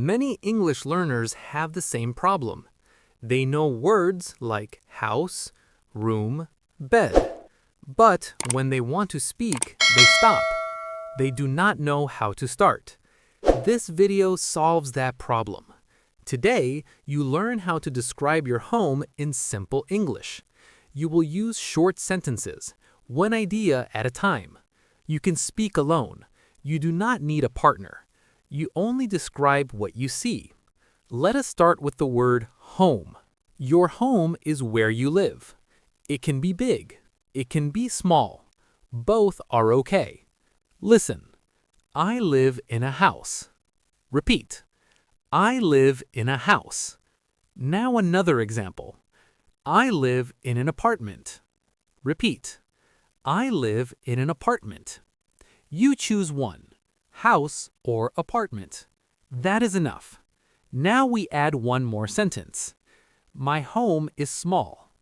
Many English learners have the same problem. They know words like house, room, bed. But when they want to speak, they stop. They do not know how to start. This video solves that problem. Today, you learn how to describe your home in simple English. You will use short sentences, one idea at a time. You can speak alone. You do not need a partner. You only describe what you see. Let us start with the word home. Your home is where you live. It can be big. It can be small. Both are okay. Listen. I live in a house. Repeat. I live in a house. Now another example. I live in an apartment. Repeat. I live in an apartment. You choose one, house or apartment. That is enough. Now we add one more sentence. My home is small.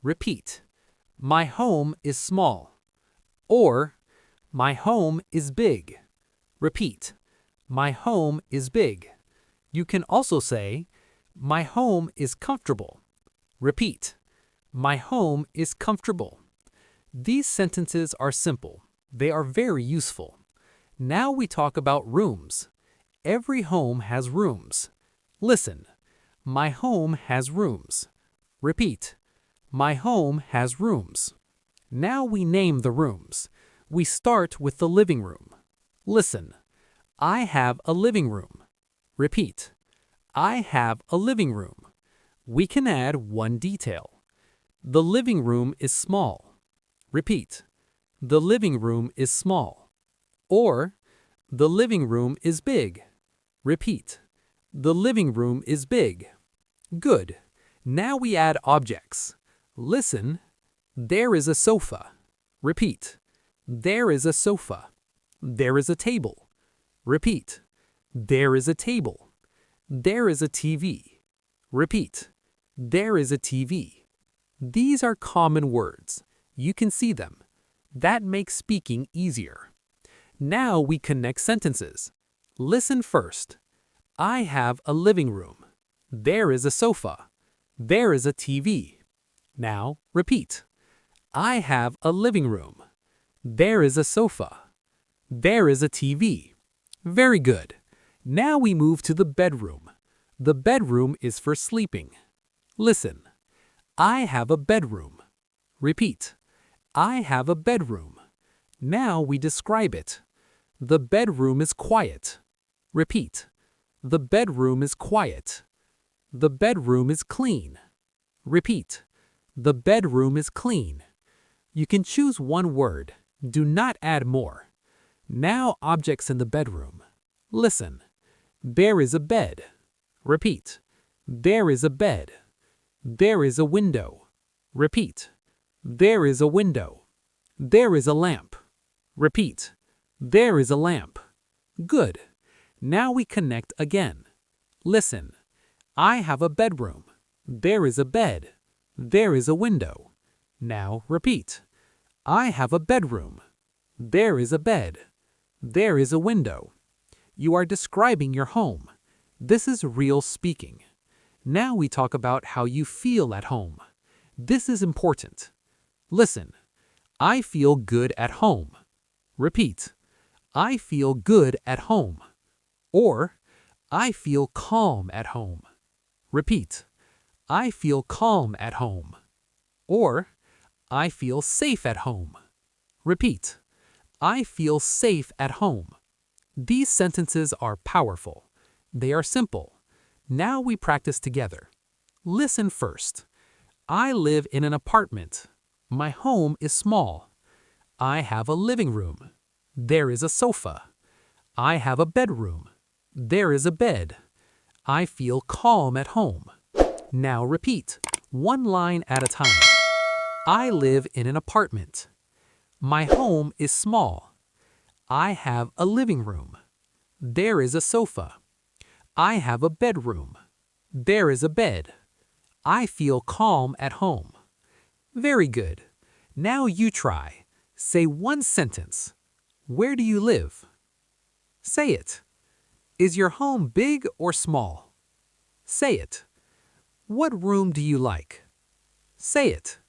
Repeat. My home is small. Or, my home is big. Repeat. My home is big. You can also say, my home is comfortable. Repeat. My home is comfortable. These sentences are simple. They are very useful. Now we talk about rooms. Every home has rooms. Listen. My home has rooms. Repeat. My home has rooms. Now we name the rooms. We start with the living room. Listen. I have a living room. Repeat. I have a living room. We can add one detail. The living room is small. Repeat. The living room is small. Or, the living room is big. Repeat. The living room is big. Good. Now we add objects. Listen. There is a sofa. Repeat. There is a sofa. There is a table. Repeat. There is a table. There is a TV. Repeat. There is a TV. These are common words. You can see them. That makes speaking easier. Now we connect sentences. Listen first. I have a living room. There is a sofa. There is a TV. Now repeat. I have a living room. There is a sofa. There is a TV. Very good. Now we move to the bedroom. The bedroom is for sleeping. Listen. I have a bedroom. Repeat. I have a bedroom. Now we describe it. The bedroom is quiet. Repeat. The bedroom is quiet. The bedroom is clean. Repeat. The bedroom is clean. You can choose one word. Do not add more. Now objects in the bedroom. Listen. There is a bed. Repeat. There is a bed. There is a window. Repeat. There is a window. There is a lamp. Repeat. There is a lamp. Good. Now we connect again. Listen. I have a bedroom. There is a bed. There is a window. Now repeat. I have a bedroom. There is a bed. There is a window. You are describing your home. This is real speaking. Now we talk about how you feel at home. This is important. Listen. I feel good at home. Repeat. I feel good at home. Or, I feel calm at home. Repeat. I feel calm at home. Or, I feel safe at home. Repeat. I feel safe at home. These sentences are powerful. They are simple. Now we practice together. Listen first. I live in an apartment. My home is small. I have a living room. There is a sofa. I have a bedroom. There is a bed. I feel calm at home. Now repeat, one line at a time. I live in an apartment. My home is small. I have a living room. There is a sofa. I have a bedroom. There is a bed. I feel calm at home. Very good. Now you try. Say one sentence. Where do you live? Say it. Is your home big or small? Say it. What room do you like? Say it.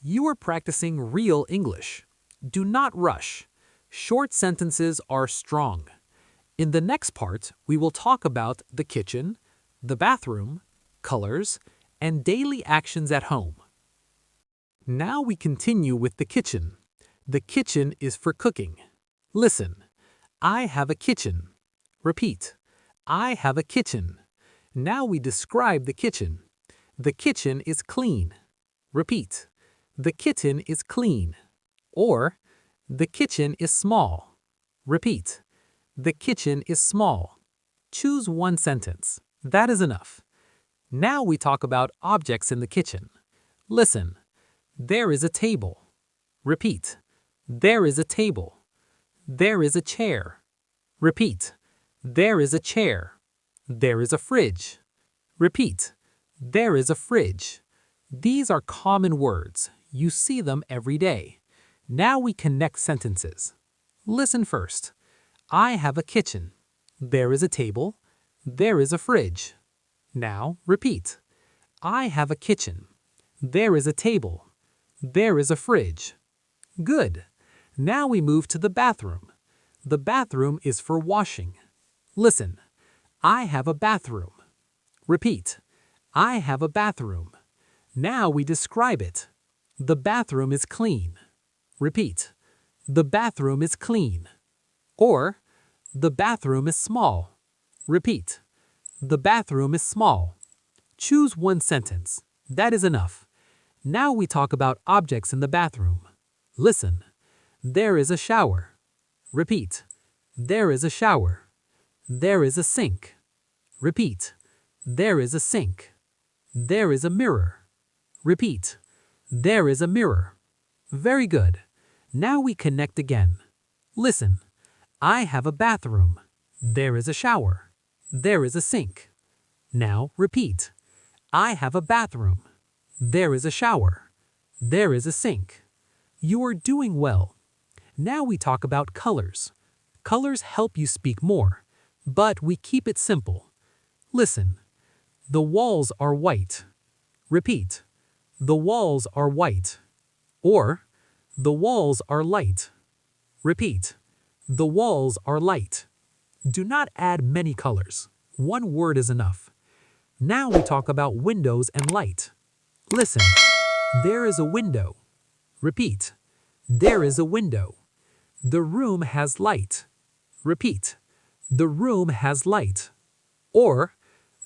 You are practicing real English. Do not rush. Short sentences are strong. In the next part, we will talk about the kitchen, the bathroom, colors, and daily actions at home. Now we continue with the kitchen. The kitchen is for cooking. Listen. I have a kitchen. Repeat. I have a kitchen. Now we describe the kitchen. The kitchen is clean. Repeat. The kitchen is clean. Or, the kitchen is small. Repeat. The kitchen is small. Choose one sentence. That is enough. Now we talk about objects in the kitchen. Listen. There is a table. Repeat. There is a table. There is a chair. Repeat. There is a chair. There is a fridge. Repeat. There is a fridge. These are common words. You see them every day. Now we connect sentences. Listen first. I have a kitchen. There is a table. There is a fridge. Now repeat. I have a kitchen. There is a table. There is a fridge. Good. Now we move to the bathroom. The bathroom is for washing. Listen. I have a bathroom. Repeat. I have a bathroom. Now we describe it. The bathroom is clean. Repeat. The bathroom is clean. Or, the bathroom is small. Repeat. The bathroom is small. Choose one sentence. That is enough. Now we talk about objects in the bathroom. Listen. There is a shower. Repeat. There is a shower. There is a sink. Repeat. There is a sink. There is a mirror. Repeat. There is a mirror. Very good. Now we connect again. Listen. I have a bathroom. There is a shower. There is a sink. Now repeat. I have a bathroom. There is a shower. There is a sink. You are doing well. Now we talk about colors. Colors help you speak more, but we keep it simple. Listen. The walls are white. Repeat. The walls are white. Or, the walls are light. Repeat. The walls are light. Do not add many colors. One word is enough. Now we talk about windows and light. Listen. There is a window. Repeat. There is a window. The room has light. Repeat. The room has light. Or,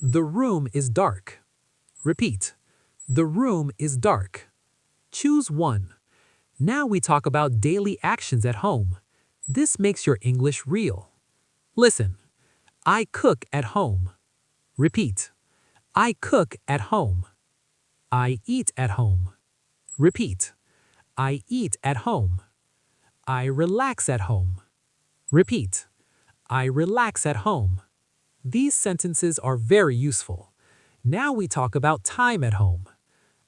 the room is dark. Repeat. The room is dark. Choose one. Now we talk about daily actions at home. This makes your English real. Listen. I cook at home. Repeat. I cook at home. I eat at home. Repeat. I eat at home. I relax at home. Repeat. I relax at home. These sentences are very useful. Now we talk about time at home.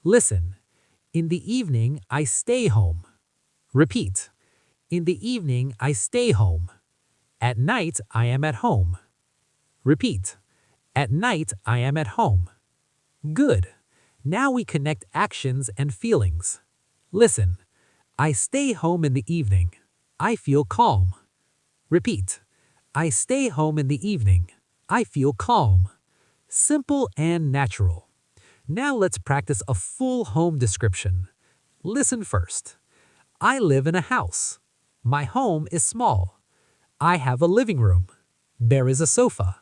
Listen. In the evening, I stay home. Repeat. In the evening, I stay home. At night, I am at home. Repeat. At night, I am at home. Good. Now we connect actions and feelings. Listen. I stay home in the evening. I feel calm. Repeat. I stay home in the evening. I feel calm. Simple and natural. Now let's practice a full home description. Listen first. I live in a house. My home is small. I have a living room. There is a sofa.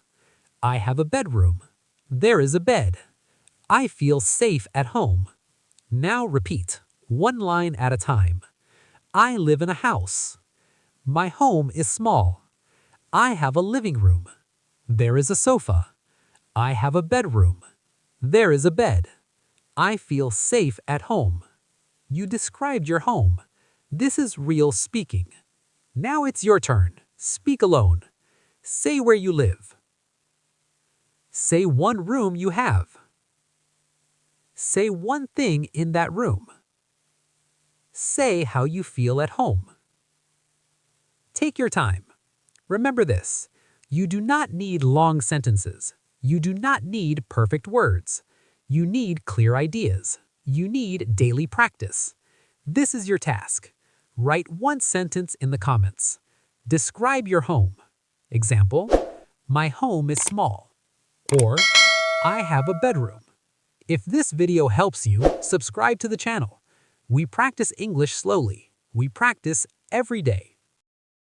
I have a bedroom. There is a bed. I feel safe at home. Now repeat, one line at a time. I live in a house. My home is small. I have a living room. There is a sofa. I have a bedroom. There is a bed. I feel safe at home. You described your home. This is real speaking. Now it's your turn. Speak alone. Say where you live. Say one room you have. Say one thing in that room. Say how you feel at home. Take your time. Remember this. You do not need long sentences. You do not need perfect words. You need clear ideas. You need daily practice. This is your task. Write one sentence in the comments. Describe your home. Example, my home is small. Or, I have a bedroom. If this video helps you, subscribe to the channel. We practice English slowly. We practice every day.